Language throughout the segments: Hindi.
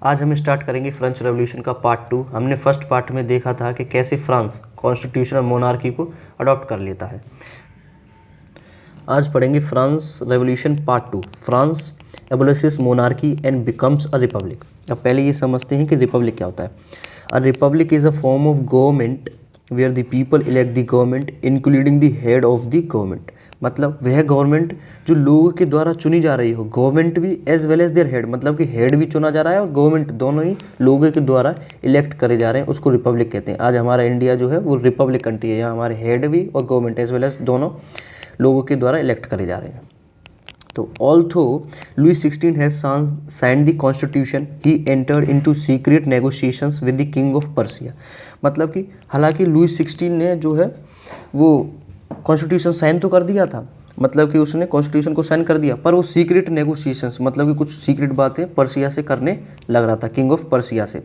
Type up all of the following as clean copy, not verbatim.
आज हम स्टार्ट करेंगे फ्रेंच रेवोल्यूशन का पार्ट 2। हमने फर्स्ट पार्ट में देखा था कि कैसे फ्रांस कॉन्स्टिट्यूशनल मोनार्की को अडॉप्ट कर लेता है। आज पढ़ेंगे France revolution part 2, France abolishes monarchy and becomes a republic. अब पहले ये समझते हैं कि रिपब्लिक क्या होता है। A republic is a form of government where the people elect the government including the head of the government. मतलब वह गवर्नमेंट जो लोगों के द्वारा चुनी जा रही हो, गवर्नमेंट भी as well as their head, मतलब कि हेड भी चुना जा रहा है और गवर्नमेंट दोनों ही लोगों के द्वारा इलेक्ट करे जा रहे हैं, उसको रिपब्लिक कहते हैं। आज हमारा इंडिया जो है वो रिपब्लिक कंट्री है, यहाँ हमारे हेड भी और गवर्नमेंट एज वेल एज दोनों लोगों के द्वारा इलेक्ट करे जा रहे हैं। तो although Louis 16 has signed the constitution he entered into secret negotiations with the king of Persia. मतलब कि हालांकि लुई 16 ने जो है वो कॉन्स्टिट्यूशन साइन तो कर दिया था, मतलब कि उसने कॉन्स्टिट्यूशन को साइन कर दिया, पर वो सीक्रेट नेगोशिएशंस मतलब कि कुछ सीक्रेट बातें पर्सिया से करने लग रहा था, किंग ऑफ पर्सिया से।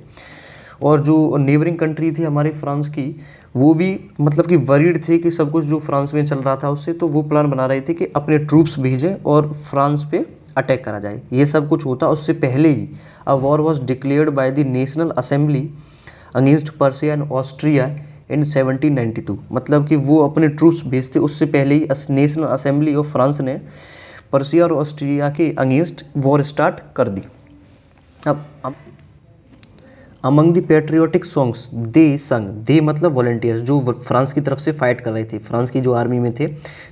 और जो नेबरिंग कंट्री थी हमारी फ्रांस की, वो भी मतलब कि वरीड थे कि सब कुछ जो फ्रांस में चल रहा था उससे, तो वो प्लान बना रहे थे कि अपने ट्रूप्स भेजें और फ्रांस पे अटैक करा जाए। ये सब कुछ होता उससे पहले ही a war was declared by the national assembly against Persia and Austria in 1792। मतलब कि वो अपने ट्रूप्स भेजते उससे पहले ही नेशनल असेंबली ऑफ फ्रांस ने पर्सिया और ऑस्ट्रिया के अगेंस्ट वॉर स्टार्ट कर दी। अब among the patriotic songs they sang, they मतलब वॉलंटियर्स जो फ्रांस की तरफ से फाइट कर रहे थे, फ्रांस की जो आर्मी में थे,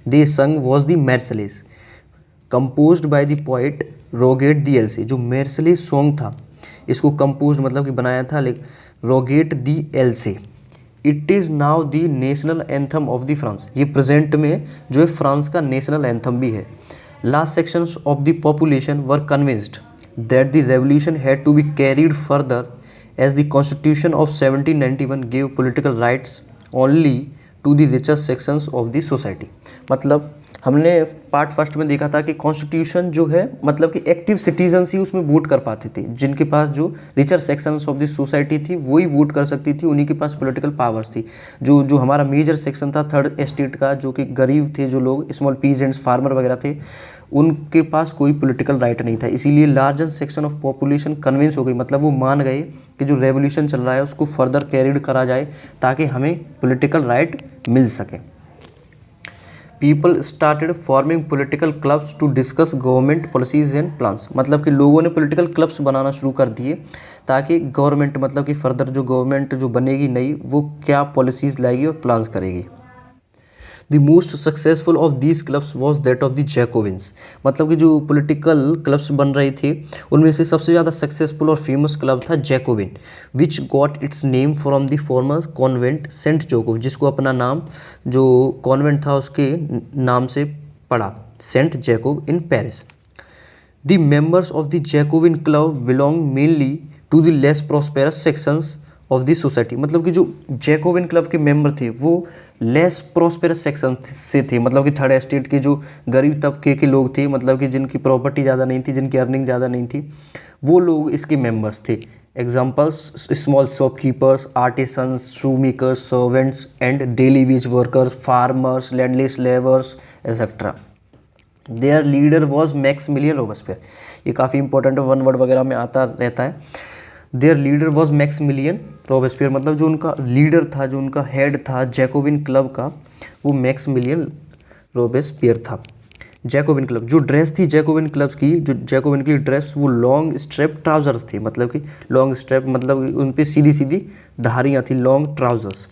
they sang was the Marseillaise composed by the poet Rouget de Lisle. जो मेर्सेलेस सॉन्ग था इसको कंपोज मतलब कि बनाया था Rouget de Lisle. It is now the national anthem of the France. ये प्रेजेंट में जो है फ्रांस का नेशनल एंथम भी है। Last sections of the population were convinced that the revolution had to be carried further as the constitution of 1791 gave political rights only to the richer sections of the society। मतलब हमने पार्ट फर्स्ट में देखा था कि कॉन्स्टिट्यूशन जो है मतलब कि एक्टिव सिटीजन्स ही उसमें वोट कर पाते थे, जिनके पास जो richer sections of the society थी वही वोट कर सकती थी, उन्हीं के पास पॉलिटिकल पावर्स थी। जो हमारा मेजर सेक्शन था थर्ड एस्टेट का, जो कि गरीब थे, जो लोग स्मॉल पीजेंट्स फार्मर वगैरह थे, उनके पास कोई पॉलिटिकल राइट नहीं था। इसीलिए larger section of population convince हो गई, मतलब वो मान गए कि जो रेवोल्यूशन चल रहा है उसको फर्दर कैरीड करा जाए ताकि हमें पॉलिटिकल राइट मिल सके। People started forming political clubs to discuss government policies and plans. मतलब कि लोगों ने पॉलिटिकल क्लब्स बनाना शुरू कर दिए ताकि गवर्नमेंट मतलब कि फर्दर जो गवर्नमेंट जो बनेगी नई वो क्या पॉलिसीज़ लाएगी और प्लान्स करेगी। The most successful of these clubs was that of the Jacobins. मतलब कि जो पॉलिटिकल क्लब्स बन रहे थे उनमें से सबसे ज़्यादा सक्सेसफुल और फेमस क्लब था Jacobin, which got its name from the former convent Saint Jacob, जिसको अपना नाम जो कॉन्वेंट था उसके नाम से पड़ा, Saint Jacob in Paris. The members of the Jacobin club belong mainly to the less prosperous sections of the society. मतलब कि जो जैकोबिन क्लब के मेंबर थे वो लेस प्रॉस्पेरस सेक्शन से थे, मतलब कि थर्ड एस्टेट के जो गरीब तबके के लोग थे, मतलब कि जिनकी प्रॉपर्टी ज़्यादा नहीं थी, जिनकी अर्निंग ज़्यादा नहीं थी, वो लोग इसके मेंबर्स थे। Examples small shopkeepers, artisans, shoe makers, servants and daily veg workers, farmers, landless labours etcetera. There leader was Maximilien Robespierre. ये काफ़ी इंपॉर्टेंट वन वर्ड वगैरह में आता रहता है। There leader was Maximilien Robespierre, मतलब जो उनका लीडर था, जो उनका हेड था जैकोबिन क्लब का, वो मैक्सिमिलियन रोबेस्पियर था। जैकोबिन क्लब जो ड्रेस थी जैकोबिन क्लब की, जो जैकोबिन की ड्रेस वो लॉन्ग स्ट्रेप ट्राउजर्स थी, मतलब कि लॉन्ग स्ट्रेप मतलब उन पर सीधी सीधी धारियाँ थी, long trousers.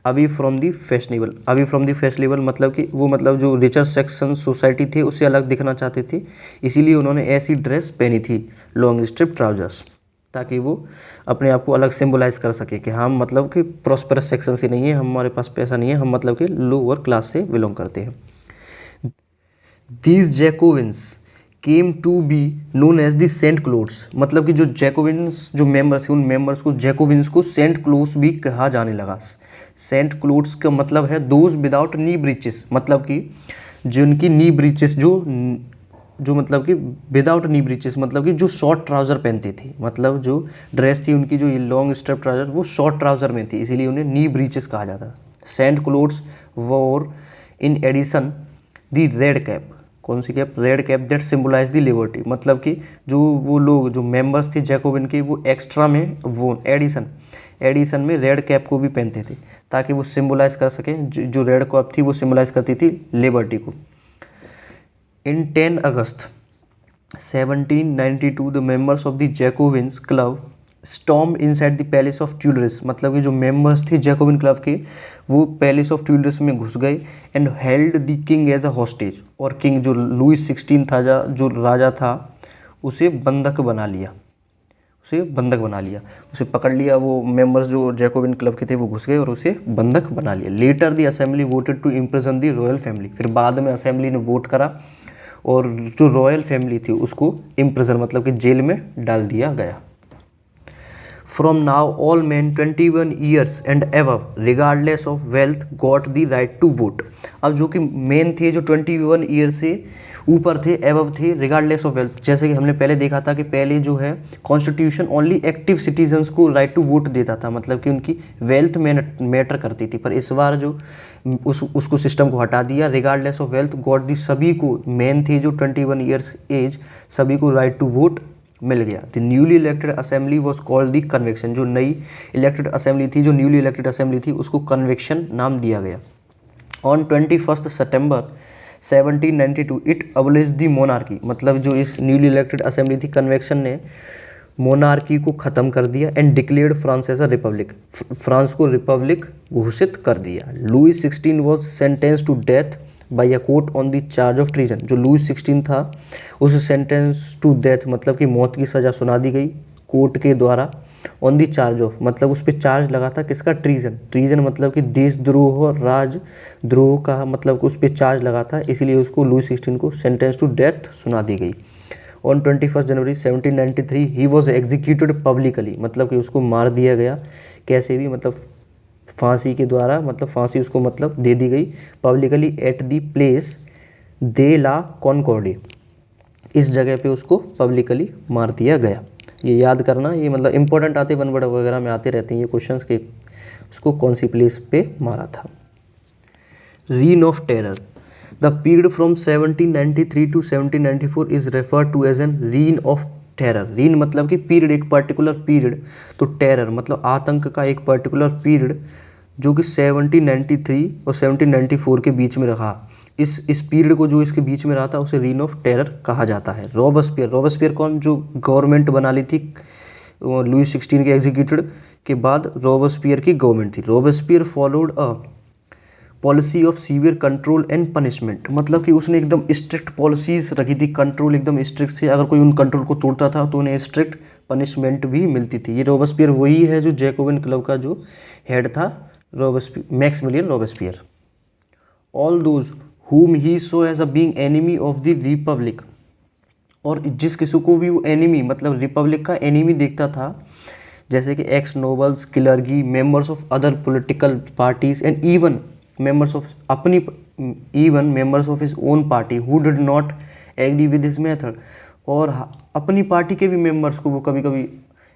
Away from the fashionable मतलब कि वो मतलब जो रिचर सेक्शन सोसाइटी थे उससे अलग दिखना चाहते थे, इसीलिए उन्होंने ऐसी ड्रेस पहनी थी, लॉन्ग स्ट्रिप ट्राउजर्स, ताकि वो अपने आप को अलग सिंबलाइज कर सके कि हम मतलब कि प्रॉस्पेरस सेक्शन से नहीं है, हमारे पास पैसा नहीं है, हम मतलब कि लोअर क्लास से बिलोंग करते हैं। These Jacobins came to be known as the sans culottes. मतलब कि जो जैकोबिन्स जो मेंबर्स थे उन मेंबर्स को जैकोबिन्स को सेंट क्लोड्स भी कहा जाने लगा। सेंट क्लोड्स का मतलब है दोज विदाउट नी ब्रीचेस, मतलब कि जिनकी नी ब्रीचेस जो मतलब कि विदाउट नी ब्रीचेस मतलब कि जो शॉर्ट ट्राउज़र पहनते थे, मतलब जो ड्रेस थी उनकी जो ये लॉन्ग स्ट्रिप ट्राउज़र वो शॉर्ट ट्राउज़र में थी, इसीलिए उन्हें नी ब्रीचेस कहा जाता है। Sans culottes wore in addition the red cap कौन सी cap? Red cap that symbolise the liberty, मतलब कि जो वो लोग जो मेंबर्स थे जैकोबिन के, वो एक्स्ट्रा में वो एडिशन में रेड कैप को भी पहनते थे ताकि वो सिम्बलाइज कर सकें, जो रेड कैप थी वो सिम्बलाइज करती थी लिबर्टी को। In 10 August 1792 the members of the Jacobins club storm inside the palace of Tuileries, मतलब कि जो मेंबर्स थे जैकोबिन क्लब के वो पैलेस ऑफ ट्यूलरिस में घुस गए and held the king as a hostage, और किंग जो लुई 16 था जो राजा था उसे बंधक बना लिया, उसे पकड़ लिया। वो मेंबर्स जो जैकोबिन क्लब के थे वो घुस गए और उसे बंधक बना लिया। Later the assembly voted to imprison the royal family, फिर बाद में असेंबली ने वोट करा और जो रॉयल फैमिली थी उसको इम्प्रिजन मतलब कि जेल में डाल दिया गया। From now all men 21 years and above regardless of wealth got the right to vote। अब जो कि मेन थे जो 21 ईयर से ऊपर थे, एबव थे, रिगार्डलेस ऑफ वेल्थ, जैसे कि हमने पहले देखा था कि पहले जो है कॉन्स्टिट्यूशन ओनली एक्टिव सिटीजन्स को राइट टू वोट देता था, मतलब कि उनकी वेल्थ मैटर करती थी, पर इस बार जो उसको सिस्टम को हटा दिया, regardless of wealth got the, सभी को, मेन थे जो 21 ईयर्स एज, सभी को राइट टू वोट मिल गया। The newly elected assembly was called the convection, जो नई इलेक्टेड असेंबली थी, जो न्यूली इलेक्टेड असेंबली थी उसको कन्वेक्शन नाम दिया गया। On 21 September 1792 it abolish the monarchy, मतलब जो इस न्यूली इलेक्टेड असेंबली थी कन्वेक्शन ने मोनार्की को ख़त्म कर दिया and declared France as a republic, France को रिपब्लिक घोषित कर दिया। Louis 16 was sentence to death by a court on the charge of treason, जो लुई 16 था उसे सेंटेंस टू डेथ मतलब कि मौत की सज़ा सुना दी गई कोर्ट के द्वारा, ऑन द चार्ज ऑफ मतलब उस पर चार्ज लगा था किसका? ट्रीजन मतलब कि देशद्रोह और राजद्रोह का, मतलब कि उस पर चार्ज लगा था, इसीलिए उसको लुई 16 को सेंटेंस टू डेथ सुना दी गई। On 21 January 1793 he was executed publicly, मतलब कि उसको मार दिया गया कैसे भी, मतलब फांसी के द्वारा, मतलब फांसी उसको मतलब दे दी गई publicly at the place de la Concorde, इस जगह पे उसको पब्लिकली मार दिया गया। ये याद करना, ये मतलब इंपॉर्टेंट आते, वन वर्ड वगैरह में आते रहते हैं ये क्वेश्चंस के, उसको कौन सी प्लेस पे मारा था। Reign of terror, the period from 1793 to 1794 is referred to as an reign of terror. Reign मतलब कि पीरियड, एक पर्टिकुलर पीरियड, तो टेरर मतलब आतंक का एक पर्टिकुलर पीरियड जो कि 1793 और 1794 के बीच में रहा। इस पीरियड को जो इसके बीच में रहा था उसे रीन ऑफ टेरर कहा जाता है। रॉबस्पियर कौन? जो गवर्नमेंट बना ली थी लुई 16 के एग्जीक्यूटेड के बाद रॉबस्पियर की गवर्नमेंट थी। Robespierre followed a policy of severe control and punishment, मतलब कि उसने एकदम स्ट्रिक्ट पॉलिसीज रखी थी, कंट्रोल एकदम स्ट्रिक्ट से, अगर कोई उन कंट्रोल को तोड़ता था तो उन्हें स्ट्रिक्ट पनिशमेंट भी मिलती थी। ये रॉबस्पियर वही है जो जैकोबिन क्लब का जो हेड था, Maximilian Robespierre. All those whom he saw as a being enemy of the republic, और जिस किसी को भी वो एनिमी मतलब रिपब्लिक का एनिमी देखता था, जैसे कि ex nobles, clergy, members of other political parties and even members of his own party who did not agree with his method, और अपनी पार्टी के भी मेंबर्स को वो कभी कभी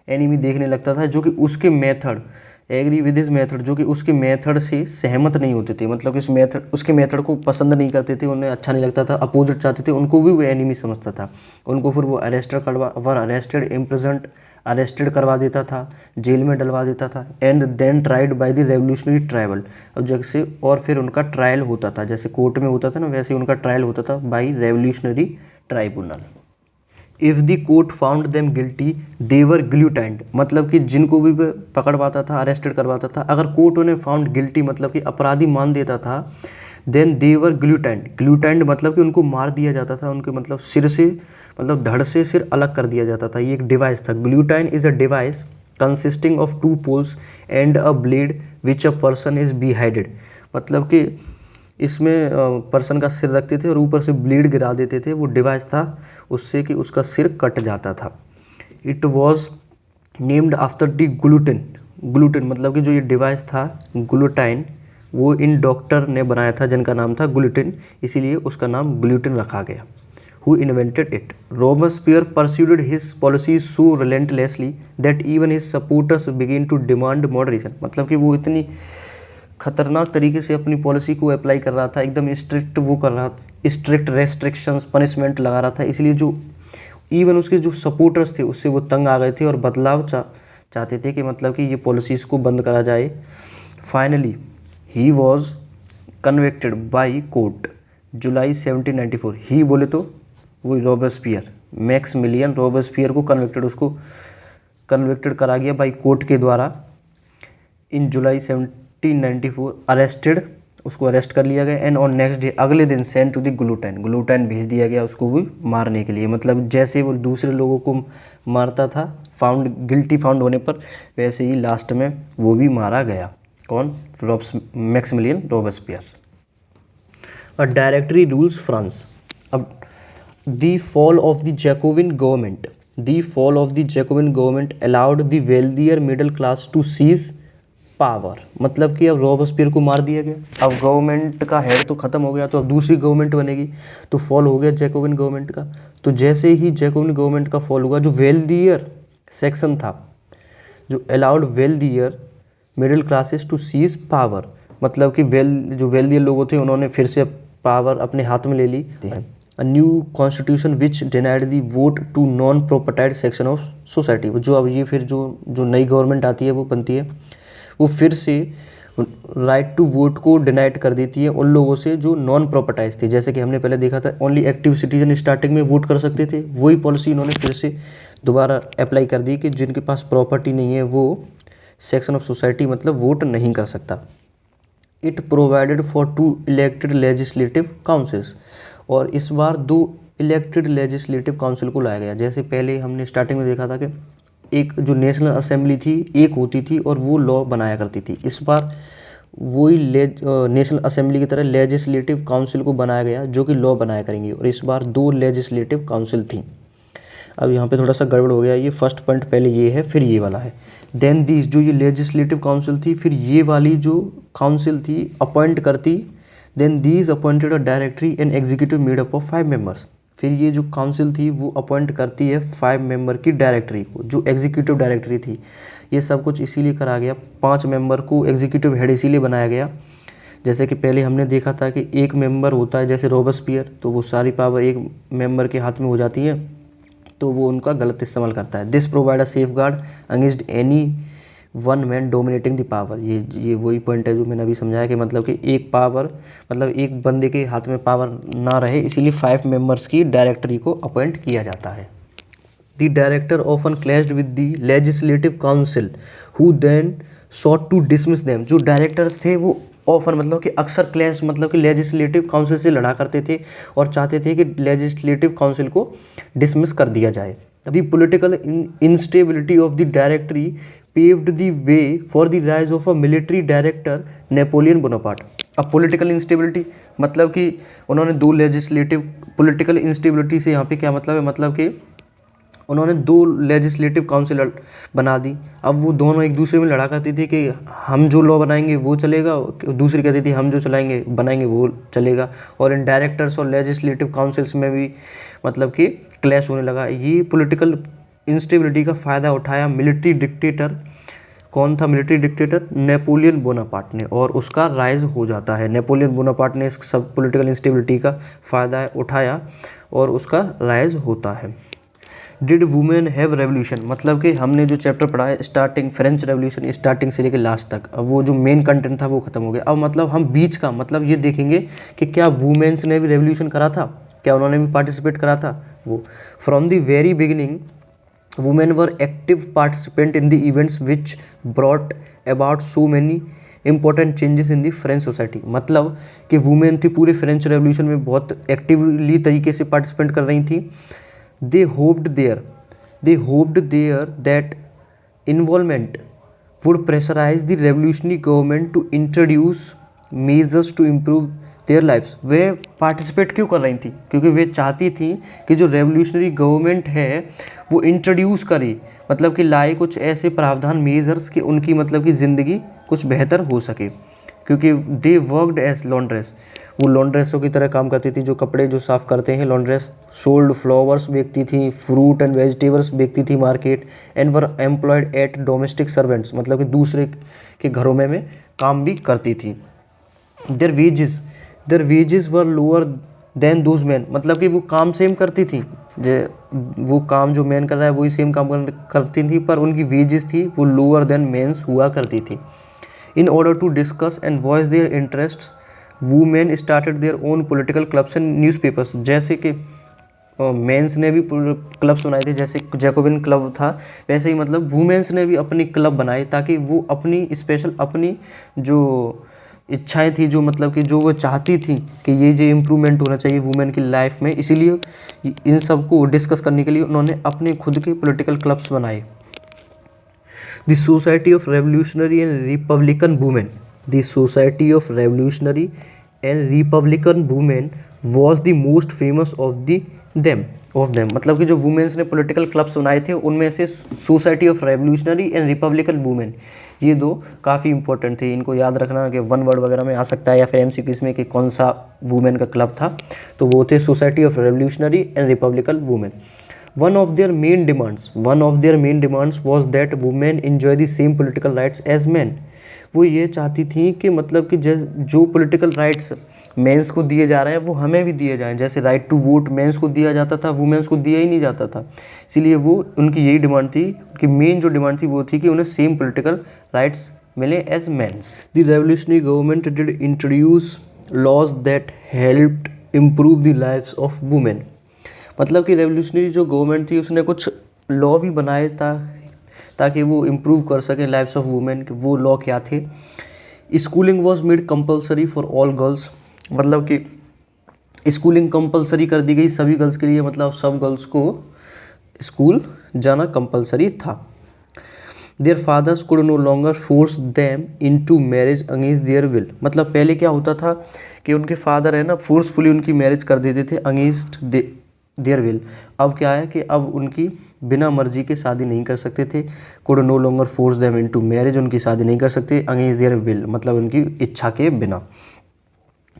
एनिमी देखने लगता था जो कि उसके method, agree with his method, जो कि उसके मेथड से सहमत नहीं होते थे, मतलब कि उसके मेथड को पसंद नहीं करते थे, उन्हें अच्छा नहीं लगता था, अपोजिट चाहते थे, उनको भी वो एनिमी समझता था। उनको फिर वो अरेस्टेड करवा देता था, जेल में डलवा देता था। And then tried by the revolutionary tribal, अब जैसे और फिर उनका ट्रायल होता था, जैसे कोर्ट में होता था ना वैसे उनका ट्रायल होता था by revolutionary tribunal. If the court found them guilty they were guillotined, मतलब कि जिनको भी पकड़ पाता था, अरेस्टेड करवाता था, अगर कोर्ट उन्हें फाउंड गिल्टी मतलब कि अपराधी मान देता था, देन दे वर ग्लूटाइंड मतलब कि उनको मार दिया जाता था, उनके मतलब सिर से, मतलब धड़ से सिर अलग कर दिया जाता था। ये एक डिवाइस था। Guillotine is a device consisting of 2 poles and a blade which a person is beheaded, मतलब कि इसमें पर्सन का सिर रखते थे और ऊपर से ब्लेड गिरा देते थे, वो डिवाइस था उससे कि उसका सिर कट जाता था। It was named after the gluten मतलब कि जो ये डिवाइस था ग्लूटाइन, वो इन डॉक्टर ने बनाया था जिनका नाम था ग्लूटेन, इसीलिए उसका नाम ग्लूटेन रखा गया। Who invented it? Robespierre pursued his policies so relentlessly that even his supporters began to demand moderation, मतलब कि वो इतनी खतरनाक तरीके से अपनी पॉलिसी को अप्लाई कर रहा था, एकदम स्ट्रिक्ट वो कर रहा स्ट्रिक्ट रेस्ट्रिक्शंस पनिशमेंट लगा रहा था, इसलिए जो इवन उसके जो सपोर्टर्स थे उससे वो तंग आ गए थे और बदलाव चाहते थे कि मतलब कि ये पॉलिसीज़ को बंद करा जाए। Finally he was convicted by court July 1794। He बोले तो वही रॉबेस्पियर, मैक्समिलियन रॉबेस्पियर को उसको कन्विक्टेड करा गया बाई कोर्ट के द्वारा इन जुलाई 1794। अरेस्टेड, उसको अरेस्ट कर लिया गया एंड ऑन नेक्स्ट डे, अगले दिन सेंड टू द ग्लूटाइन भेज दिया गया उसको भी मारने के लिए। मतलब जैसे वो दूसरे लोगों को मारता था गिल्टी फाउंड होने पर, वैसे ही लास्ट में वो भी मारा गया। कौन? Maximilien Robespierre. A directory rules France. अब the fall of the Jacobin government allowed the wealthier middle class to seize power. मतलब कि अब रॉबेस्पियर को मार दिया गया, अब गवर्नमेंट का हेड तो ख़त्म हो गया, तो अब दूसरी गवर्नमेंट बनेगी, तो फॉल हो गया जैकोबिन गवर्नमेंट का। तो जैसे ही जैकोबिन गवर्नमेंट का फॉल हुआ, जो वेल्दियर सेक्शन था, जो allowed wealthier middle classes to seize power, मतलब कि जो वेल्दियर लोग थे उन्होंने फिर से पावर अपने हाथ में ले ली। A new constitution which denied the vote to non propertied section of society. जो अब ये फिर जो नई गवर्नमेंट आती है वो बनती है, वो फिर से राइट टू वोट को डिनाइट कर देती है उन लोगों से जो नॉन प्रॉपर्टाइज थे। जैसे कि हमने पहले देखा था ओनली एक्टिव सिटीजन स्टार्टिंग में वोट कर सकते थे, वही पॉलिसी इन्होंने फिर से दोबारा अप्लाई कर दी कि जिनके पास प्रॉपर्टी नहीं है वो सेक्शन ऑफ सोसाइटी मतलब वोट नहीं कर सकता। It provided for 2 elected legislative councils, और इस बार 2 इलेक्टेड लेजिस्लेटिव काउंसिल को लाया गया। जैसे पहले हमने स्टार्टिंग में देखा था कि एक जो नेशनल असेंबली थी एक होती थी और वो लॉ बनाया करती थी, इस बार वही नेशनल असेंबली की तरह लेजिस्लेटिव काउंसिल को बनाया गया जो कि लॉ बनाया करेंगे, और इस बार 2 लेजिस्लेटिव काउंसिल थी। अब यहाँ पे थोड़ा सा गड़बड़ हो गया, ये फर्स्ट पॉइंट पहले ये है फिर ये वाला है। देन दीज, जो ये लेजिस्लेटिव काउंसिल थी, फिर ये वाली जो काउंसिल थी अपॉइंट करती, then these appointed a directory and executive made up of 5 members. फिर ये जो काउंसिल थी वो अपॉइंट करती है 5 मेंबर की डायरेक्टरी को, जो एग्जीक्यूटिव डायरेक्टरी थी। ये सब कुछ इसीलिए करा गया, 5 मेंबर को एग्जीक्यूटिव हेड इसीलिए बनाया गया। जैसे कि पहले हमने देखा था कि एक मेंबर होता है जैसे रॉबेस्पियर, तो वो सारी पावर एक मेंबर के हाथ में हो जाती है, तो वो उनका गलत इस्तेमाल करता है। This provide a safe guard against any one man dominating the power. ये वही पॉइंट है जो मैंने अभी समझाया कि मतलब कि एक पावर मतलब एक बंदे के हाथ में पावर ना रहे, इसीलिए 5 मेंबर्स की डायरेक्टरी को अपॉइंट किया जाता है। The director often clashed with the legislative council who then sought to dismiss them. जो डायरेक्टर्स थे वो ऑफन मतलब कि अक्सर क्लैश मतलब कि लेजिस्लेटिव काउंसिल से लड़ा करते थे और चाहते थे कि लेजिस्लेटिव काउंसिल को डिसमिस कर दिया जाए। The political instability of the directory paved the way for the rise of a military director Napoleon Bonaparte. अब पॉलिटिकल इंस्टेबिलिटी मतलब कि उन्होंने 2 लेजिस्लेटिव, पॉलिटिकल इंस्टेबिलिटी से यहाँ पे क्या मतलब है, मतलब कि उन्होंने 2 लेजिस्लेटिव काउंसिल बना दी। अब वो दोनों एक दूसरे में लड़ा करती थी कि हम जो लॉ बनाएंगे वो चलेगा, दूसरी कहती थी हम जो बनाएंगे वो चलेगा। और इन डायरेक्टर्स और लेजिस्लेटिव काउंसिल्स में भी मतलब कि क्लैश होने लगा। ये पॉलिटिकल इंस्टेबिलिटी का फ़ायदा उठाया मिलिट्री डिक्टेटर, कौन था मिलिट्री डिक्टेटर? नेपोलियन बोनापार्ट ने, और उसका राइज हो जाता है। नेपोलियन बोनापार्ट ने इस सब पॉलिटिकल इंस्टेबिलिटी का फ़ायदा उठाया और उसका राइज होता है। डिड वुमेन हैव रेवोल्यूशन, मतलब कि हमने जो चैप्टर पढ़ा है स्टार्टिंग फ्रेंच रेवोल्यूशन स्टार्टिंग से लेकर लास्ट तक, अब वो जो मेन कंटेंट था वो खत्म हो गया। अब मतलब हम बीच का मतलब ये देखेंगे कि क्या वुमेन्स ने भी रेवोल्यूशन करा था, क्या उन्होंने भी पार्टिसिपेट करा था। वो from the very beginning women were active participant in the events which brought about so many important changes in the French society। मतलब कि वुमेन थी पूरे फ्रेंच रेवोल्यूशन में बहुत एक्टिवली तरीके से पार्टिसिपेंट कर रही थी। they hoped there that involvement would pressurize the revolutionary government to introduce measures to improve their lifes. वे पार्टिसिपेट क्यों कर रही थी? क्योंकि वे चाहती थी कि जो रेवोल्यूशनरी गवर्नमेंट है वो इंट्रोड्यूस करे, मतलब कि लाए कुछ ऐसे प्रावधान मेजर्स कि उनकी मतलब कि ज़िंदगी कुछ बेहतर हो सके। क्योंकि दे वर्कड एज लॉन्ड्रेस, वो लॉन्ड्रेसों की तरह काम करती थी, जो कपड़े जो साफ़ करते हैं लॉन्ड्रेस। सोल्ड फ्लावर्स बेचती थी, फ्रूट एंड वेजिटेबल्स बेचती थी market, and were employed at domestic servants, मतलब कि दूसरे के घरों में काम भी करती थी। Their wages were lower than those man, मतलब कि वो काम सेम करती थी, वो काम जो मैन कर रहा है वही सेम काम करती थी, पर उनकी वेजेस थी वो लोअर देन मेंस हुआ करती थी। In order to discuss and voice their interests women started their own political clubs and newspapers. जैसे कि मेंस ने भी क्लब्स बनाए थे, जैसे जैकोबिन क्लब था, वैसे ही मतलब वुमेन्स ने भी अपनी क्लब बनाए ताकि वो अपनी स्पेशल अपनी जो इच्छाएं थी, जो मतलब कि जो वो चाहती थी कि ये इम्प्रूवमेंट होना चाहिए वुमेन की लाइफ में, इसीलिए इन सब को डिस्कस करने के लिए उन्होंने अपने खुद के पॉलिटिकल क्लब्स बनाए। The society of revolutionary and republican women, the society of revolutionary and republican women was the most famous of them, मतलब कि जो वुमेन्स ने पॉलिटिकल क्लब्स बनाए थे उनमें से society of revolutionary and republican women, ये दो काफ़ी इंपॉर्टेंट थे। इनको याद रखना कि वन वर्ड वगैरह में आ सकता है या फिर एमसीक्यूज़ में कि कौन सा वुमेन का क्लब था, तो वो थे society of revolutionary and republican women. One of their main demands was that women enjoy the same political rights as man. वो ये चाहती थी कि मतलब कि जो पॉलिटिकल राइट्स मेंस को दिए जा रहे हैं वो हमें भी दिए जाएं, जैसे राइट टू वोट मेंस को दिया जाता था, वुमेन्स को दिया ही नहीं जाता था। इसीलिए वो उनकी यही डिमांड थी, उनकी मेन जो डिमांड थी वो थी कि उन्हें सेम पॉलिटिकल राइट्स मिले as men's. The revolutionary government did introduce laws that helped improve the lives of women, मतलब कि रेवोल्यूशनरी जो गवर्नमेंट थी उसने कुछ लॉ भी बनाए ताकि वो इम्प्रूव कर सकें लाइव्स ऑफ वुमेन। वो लॉ क्या थे? Schooling was made compulsory for all girls, मतलब कि स्कूलिंग कंपलसरी कर दी गई सभी गर्ल्स के लिए, मतलब सब गर्ल्स को स्कूल जाना कंपलसरी था। Their fathers could no longer force them into marriage against their will, मतलब पहले क्या होता था कि उनके फादर है ना फोर्सफुली उनकी मैरिज कर देते थे अगेंस्ट देयर विल। अब क्या है कि अब उनकी बिना मर्जी के शादी नहीं कर सकते थे। Could no longer force them into marriage, उनकी शादी नहीं कर सकते अगेंस्ट देयर विल, मतलब उनकी इच्छा के बिना।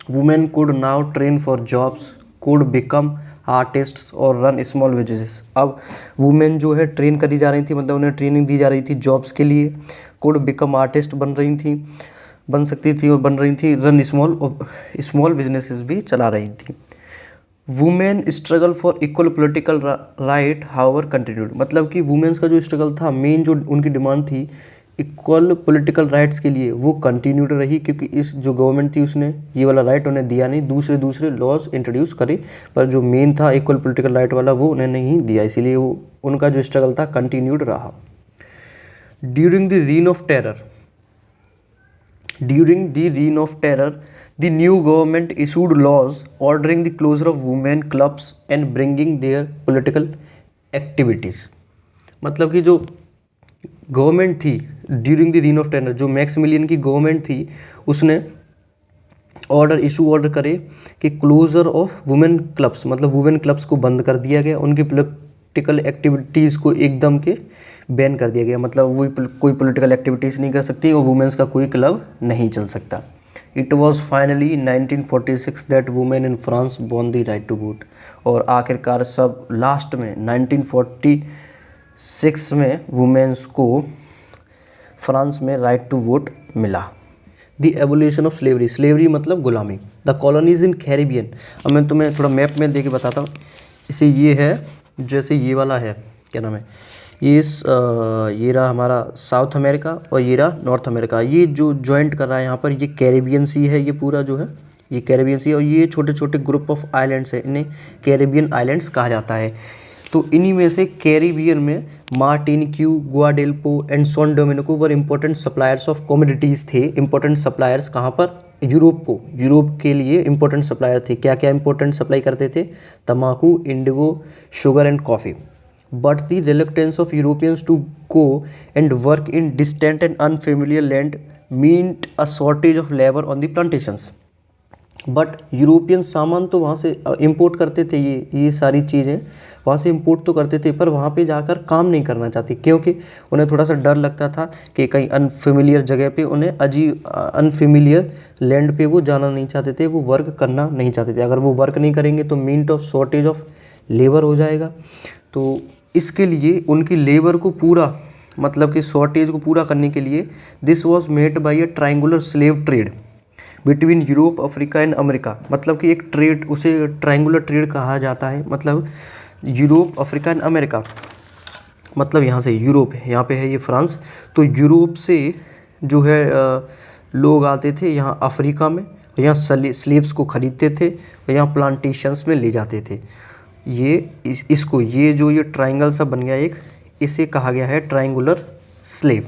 Women could now train for jobs, could become artists और रन स्मॉल बिजनेस। अब वुमेन जो है ट्रेन करी जा रही थी, मतलब उन्हें ट्रेनिंग दी जा रही थी जॉब्स के लिए। कुड बिकम आर्टिस्ट बन सकती थी और बन रही थी। रन स्मॉल बिजनेसेस भी चला रही थी। Women struggle for equal political right however continued, मतलब कि वुमेन्स का जो स्ट्रगल था, मेन जो उनकी डिमांड थी इक्वल पॉलिटिकल राइट्स के लिए, वो कंटिन्यूड रही, क्योंकि इस जो गवर्नमेंट थी उसने ये वाला राइट उन्हें दिया नहीं, दूसरे लॉज इंट्रोड्यूस करे, पर जो मेन था इक्वल पॉलिटिकल राइट वाला वो उन्हें नहीं दिया, इसीलिए वो उनका जो स्ट्रगल था कंटिन्यूड रहा। During the reign of terror the new government issued laws ordering the closure of women clubs and bringing their political activities, मतलब कि जो गवर्नमेंट थी during the reign of terror, जो मैक्सिमिलियन की गवर्नमेंट थी, उसने ऑर्डर करे कि क्लोजर ऑफ वुमेन क्लब्स, मतलब वुमेन क्लब्स को बंद कर दिया गया, उनकी पॉलिटिकल एक्टिविटीज़ को एकदम के बैन कर दिया गया, मतलब वो कोई पॉलिटिकल एक्टिविटीज़ नहीं कर सकती और वुमेन्स का कोई क्लब नहीं चल सकता। It was finally 1946 that women in France won the right to vote, और आखिरकार सब लास्ट में 1946 में वुमेन्स को फ्रांस में राइट टू वोट मिला। द एबोलिशन ऑफ स्लेवरी मतलब गुलामी। द कॉलोनीज इन कैरिबियन, अब मैं तुम्हें थोड़ा मैप में दे के बताता हूँ। इसे ये है, जैसे ये वाला है, क्या नाम है, ये रहा हमारा साउथ अमेरिका और ये रहा नॉर्थ अमेरिका। ये जो जॉइंट कर रहा है यहाँ पर, ये कैरिबियन सी है, ये पूरा जो है ये कैरिबियन सी है, और ये छोटे छोटे ग्रुप ऑफ आइलैंड्स है, इन्हें कैरिबियन आइलैंड्स कहा जाता है। तो इन्हीं में से कैरिबियन में Martinique, Guadeloupe and San Domingo were important suppliers of commodities थे। इम्पोर्टेंट सप्लायर्स कहाँ पर? यूरोप के लिए इम्पोर्टेंट सप्लायर थे। क्या क्या इम्पोर्टेंट सप्लाई करते थे? तम्बाकू, Indigo, sugar and coffee. But the reluctance of Europeans to go and work in distant and unfamiliar land meant a shortage of labor on the plantations. But European सामान तो वहाँ से इंपोर्ट करते थे, ये सारी चीज़ें वहाँ से इंपोर्ट तो करते थे, पर वहाँ पे जाकर काम नहीं करना चाहते, क्योंकि उन्हें थोड़ा सा डर लगता था कि कहीं अनफेमिलियर जगह पे, उन्हें अनफेमिलियर लैंड पे वो जाना नहीं चाहते थे, वो वर्क करना नहीं चाहते थे। अगर वो वर्क नहीं करेंगे तो meant of shortage of labour हो जाएगा। तो इसके लिए उनकी लेबर को पूरा, मतलब कि शॉर्टेज को पूरा करने के लिए this was made by a triangular slave trade, between Europe, Africa and America, मतलब कि एक ट्रेड, उसे ट्रायंगुलर ट्रेड कहा जाता है। मतलब यूरोप, अफ्रीका एंड अमेरिका, मतलब यहाँ से यूरोप है, यहाँ पे है ये फ्रांस, तो यूरोप से जो है लोग आते थे यहाँ अफ्रीका में, यहाँ स्लेव्स को ख़रीदते थे और यहाँ प्लांटेशंस में ले जाते थे। ये इसको ये ट्रायंगल सा बन गया एक, इसे कहा गया है ट्रायंगुलर स्लेव।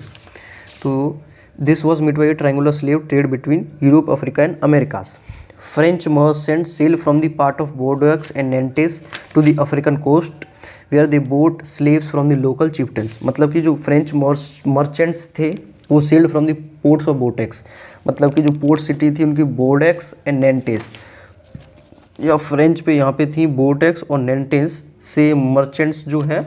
तो this was made by a triangular slave trade between Europe, Africa and Americas. French merchant sail from the part of Bordeaux and Nantes to the African coast where they bought slaves from the local chieftains. मतलब कि जो फ्रेंच मर्चेंट्स थे वो sold from the ports of Bordeaux, मतलब कि जो पोर्ट सिटी थी उनकी बोर्डेक्स एंड नेंटेस, या फ्रेंच पे यहाँ पे थी बोर्डेक्स और नेंटेस से मर्चेंट्स जो है,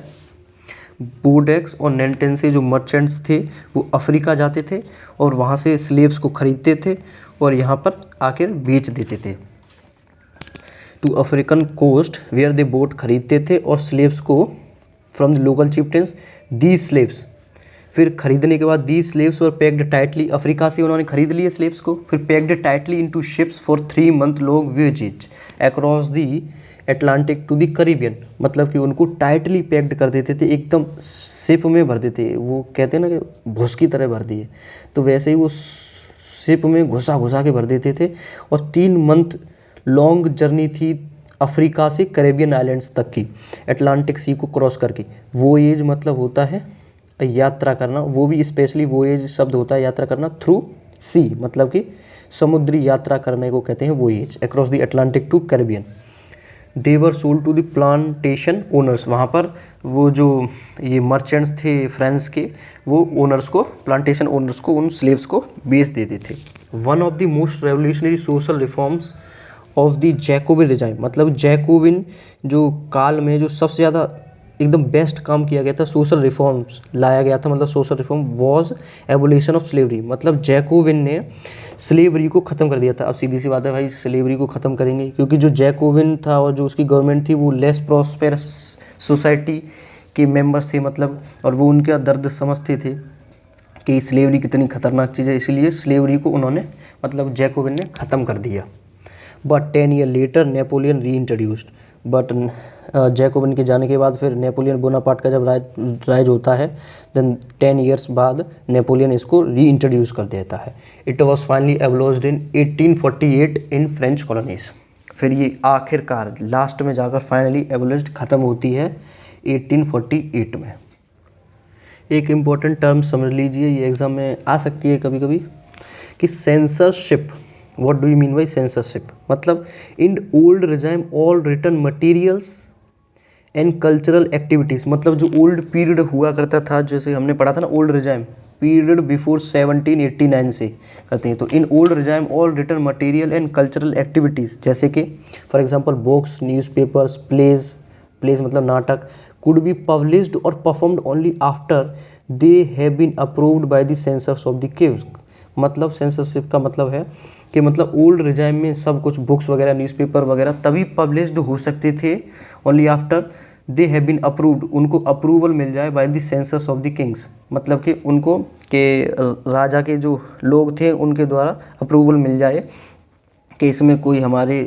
बोर्डेक्स और नेंटेन से जो मर्चेंट्स थे वो अफ्रीका जाते थे और वहाँ से स्लेव्स को ख़रीदते थे और यहाँ पर आकर बेच देते थे। To African coast where they bought खरीदते थे और स्लेव्स को from the local chieftains the slaves, फिर खरीदने के बाद the slaves were packed tightly, Africa से उन्होंने खरीद लिए स्लेव्स को, फिर packed tightly into ships for 3 month long voyages across the Atlantic to the Caribbean. मतलब कि उनको टाइटली पैक्ड कर देते थे, एकदम शिप में भर देते, वो कहते हैं ना कि घुस की तरह भर दिए, तो वैसे ही वो शिप में घुसा के भर देते थे। और 3 month लॉन्ग जर्नी थी अफ्रीका से कैरेबियन आइलैंड्स तक की, अटलांटिक सी को क्रॉस करके। वोएज मतलब होता है यात्रा करना, वो भी स्पेशली वोएज शब्द होता है यात्रा करना, थ्रू सी मतलब कि समुद्री यात्रा करने को कहते हैं voyage, across the Atlantic to Caribbean. They were sold to the plantation owners, वहाँ पर वो जो ये मर्चेंट्स थे फ्रांस के, वो ओनर्स को, प्लांटेशन ओनर्स को, उन स्लेव्स को बेच देते थे। One of the most revolutionary social reforms of the Jacobian regime, मतलब जैकोबिन जो काल में जो सबसे ज़्यादा एकदम बेस्ट काम किया गया था, सोशल रिफॉर्म्स लाया गया था, मतलब social reform was abolition of slavery, मतलब जैकोबिन ने स्लेवरी को ख़त्म कर दिया था। अब सीधी सी बात है भाई, स्लेवरी को ख़त्म करेंगे, क्योंकि जो जैकोबिन था और जो उसकी गवर्नमेंट थी वो लेस प्रॉस्पेरस सोसाइटी के मेंबर्स थे, मतलब, और वो उनका दर्द समझते थे कि स्लेवरी कितनी खतरनाक चीज़ है, इसलिए स्लेवरी को उन्होंने, मतलब जैकोबिन ने ख़त्म कर दिया। बट 10 year लेटर नेपोलियन री इंट्रोड्यूस्ड, बट जैकोबिन के जाने के बाद फिर नेपोलियन बोनापार्ट का जब राइज होता है, देन 10 years बाद नेपोलियन इसको री इंट्रोड्यूस कर देता है। It was finally एबोलिश्ड in 1848 in French colonies. फिर ये आखिरकार लास्ट में जाकर फाइनली एबोलिश्ड ख़त्म होती है 1848 में। एक इम्पॉर्टेंट टर्म समझ लीजिए, ये एग्ज़ाम में आ सकती है कभी कभी, कि censorship. What do you mean by censorship? मतलब in old regime all written materials and cultural activities, मतलब जो ओल्ड पीरियड हुआ करता था, जैसे हमने पढ़ा था ना ओल्ड रिजाइम पीरियड बिफोर 1789 से करते हैं, तो in old regime all written material and cultural activities, जैसे कि for example books, newspapers, plays मतलब नाटक, कुड बी पब्लिश्ड और performed only after they have been approved by the censors of the kings. मतलब सेंसरशिप का मतलब है कि मतलब ओल्ड रिजाइम में सब कुछ बुक्स वगैरह, न्यूज़पेपर वगैरह तभी पब्लिश्ड हो सकते थे only after they have been approved, उनको अप्रूवल मिल जाए by the censors of the kings, मतलब कि उनको के राजा के जो लोग थे उनके द्वारा अप्रूवल मिल जाए कि इसमें कोई हमारे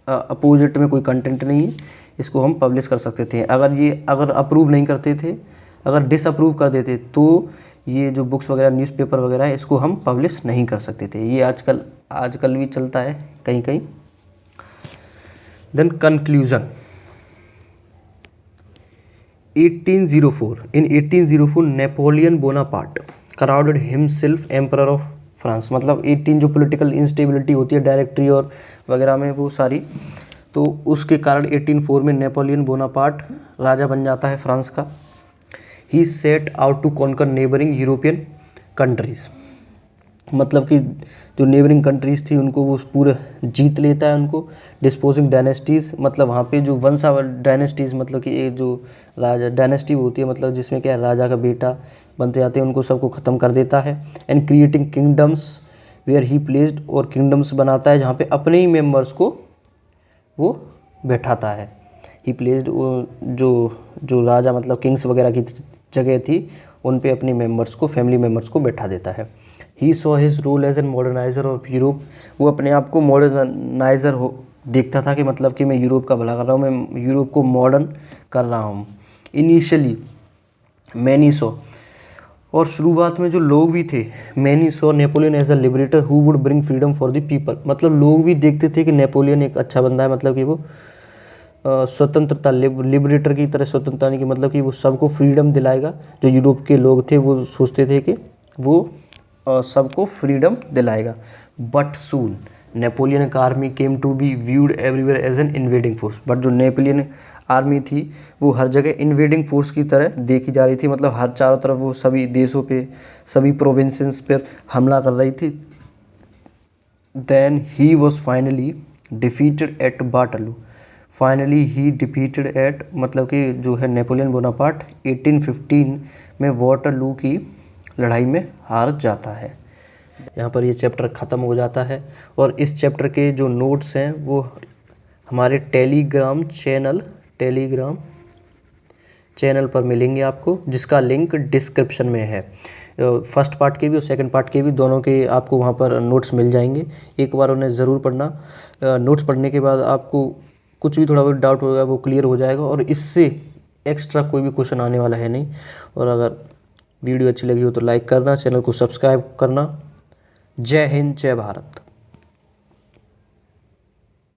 अपोजिट में कोई कंटेंट नहीं है, इसको हम पब्लिश कर सकते थे। अगर अप्रूव नहीं करते थे, अगर डिसअप्रूव कर देते, तो ये जो बुक्स वगैरह, न्यूज़पेपर वगैरह है, इसको हम पब्लिश नहीं कर सकते थे। ये आजकल भी चलता है कहीं कहीं। Then conclusion, 1804 in 1804 Napoleon Bonaparte crowned himself emperor of France, मतलब 18 जो पॉलिटिकल इंस्टेबिलिटी होती है डायरेक्टरी और वगैरह में वो सारी, तो उसके कारण 1804 में नेपोलियन बोनापार्ट राजा बन जाता है फ्रांस का। He set out to conquer neighbouring European countries, मतलब कि जो नेबरिंग कंट्रीज़ थी उनको वो पूरे जीत लेता है उनको। डिस्पोजिंग डायनेस्टीज़, मतलब वहाँ पे जो वंशावल डायनेस्टीज़, मतलब कि एक जो राजा डायनेस्टी होती है, मतलब जिसमें क्या है राजा का बेटा बनते जाते हैं, उनको सबको ख़त्म कर देता है। And creating kingdoms where he placed, और किंगडम्स बनाता है जहाँ पे अपने ही मेंबर्स को वो बैठाता है। ही प्लेस्ड जो राजा मतलब किंग्स वगैरह की जगह थी उन पे अपने मेंबर्स को, फैमिली मेंबर्स को बैठा देता है। He saw his role as an moderniser of Europe, वो अपने आप को मॉडर्नाइजर हो देखता था कि मतलब कि मैं यूरोप का भला कर रहा हूँ, मैं यूरोप को मॉडर्न कर रहा हूँ। इनिशियली मैनी सॉ, और शुरुआत में जो लोग भी थे, many saw Napoleon as a liberator who would bring freedom for the people, मतलब लोग भी देखते थे कि नेपोलियन एक अच्छा बंदा है, मतलब कि वो स्वतंत्रता, लिबरेटर की तरह स्वतंत्रता नहीं, कि मतलब कि वो सबको फ्रीडम दिलाएगा। जो यूरोप के लोग थे वो सोचते थे कि वो सबको फ्रीडम दिलाएगा। बट सून नेपोलियन का army came to be viewed everywhere as an invading force, but जो नेपोलियन आर्मी थी वो हर जगह इन्वेडिंग फोर्स की तरह देखी जा रही थी, मतलब हर चारों तरफ वो सभी देशों पे, सभी प्रोविंसेस पर हमला कर रही थी। Then he was finally defeated at Waterloo, finally he defeated at, मतलब कि जो है नेपोलियन बोनापार्ट 1815 में वाटरलू की लड़ाई में हार जाता है। यहाँ पर ये चैप्टर ख़त्म हो जाता है और इस चैप्टर के जो नोट्स हैं वो हमारे टेलीग्राम चैनल पर मिलेंगे आपको, जिसका लिंक डिस्क्रिप्शन में है। फर्स्ट पार्ट के भी और सेकंड पार्ट के भी, दोनों के आपको वहाँ पर नोट्स मिल जाएंगे। एक बार उन्हें ज़रूर पढ़ना। नोट्स पढ़ने के बाद आपको कुछ भी थोड़ा बहुत डाउट होगा वो क्लियर हो जाएगा और इससे एक्स्ट्रा कोई भी क्वेश्चन आने वाला है नहीं। और अगर वीडियो अच्छी लगी हो तो लाइक करना, चैनल को सब्सक्राइब करना। जय हिंद, जय भारत।